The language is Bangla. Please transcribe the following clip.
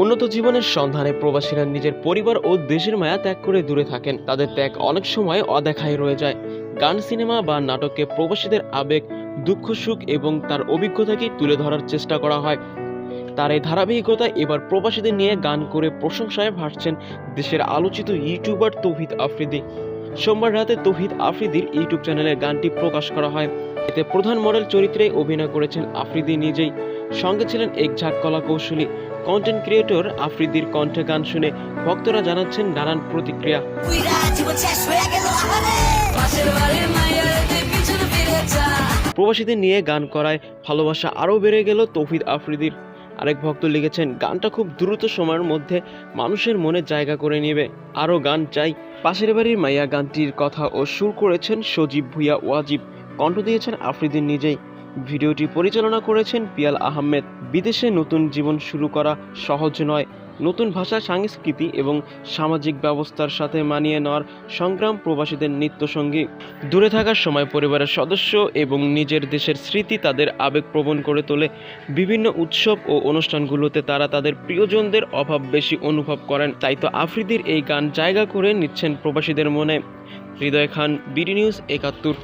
উন্নত জীবনের সন্ধানে প্রবাসীরা নিজের পরিবার ও দেশের মায়া ত্যাগ করে দূরে থাকেন। তাদের ত্যাগ অনেক সময় অদেখায় রয়ে যায়। গান, সিনেমা বা নাটকে প্রবাসীদের আবেগ, দুঃখ, সুখ এবং তার অভিজ্ঞতাকে তুলে ধরার চেষ্টা করা হয়। তার এই ধারাবাহিকতায় এবার প্রবাসীদের নিয়ে গান করে প্রশংসায় ভাসছেন দেশের আলোচিত ইউটিউবার তৌহিদ আফ্রিদি। সোমবার রাতে তৌহিদ আফ্রিদির ইউটিউব চ্যানেলে গানটি প্রকাশ করা হয়। এতে প্রধান মডেল চরিত্রে অভিনয় করেছেন আফ্রিদি নিজেই। সঙ্গে ছিলেন এক ঝাঁক কলা কৌশলী। কন্টেন্ট ক্রিয়েটর আফ্রিদির কণ্ঠে গান শুনে ভক্তরা জানাচ্ছেন নানান প্রতিক্রিয়া। প্রবাসীদের নিয়ে গান করায় ভালোবাসা আরও বেড়ে গেল তৌহিদ আফ্রিদির। আরেক ভক্ত লিখেছেন, গানটা খুব দ্রুত সময়ের মধ্যে মানুষের মনে জায়গা করে নেবে, আরও গান চাই। পাশের বাড়ির মাইয়া গানটির কথা ও সুর করেছেন সজীব ভুইয়া ওয়াজিব, কণ্ঠ দিয়েছেন আফ্রিদি নিজেই। ভিডিওটি পরিচালনা করেছেন পিয়াল আহমেদ। বিদেশে নতুন জীবন শুরু করা সহজ নয়। নতুন ভাষা, সংস্কৃতি এবং সামাজিক ব্যবস্থার সাথে মানিয়ে নেওয়ার সংগ্রাম প্রবাসীদের নিত্যসঙ্গী। দূরে থাকার সময় পরিবারের সদস্য এবং নিজের দেশের স্মৃতি তাদের আবেগপ্রবণ করে তোলে। বিভিন্ন উৎসব ও অনুষ্ঠানগুলোতে তারা তাদের প্রিয়জনদের অভাব বেশি অনুভব করেন। তাই তো আফ্রিদির এই গান জায়গা করে নিচ্ছেন প্রবাসীদের মনে। Hridoy Khan, BD news ৭১।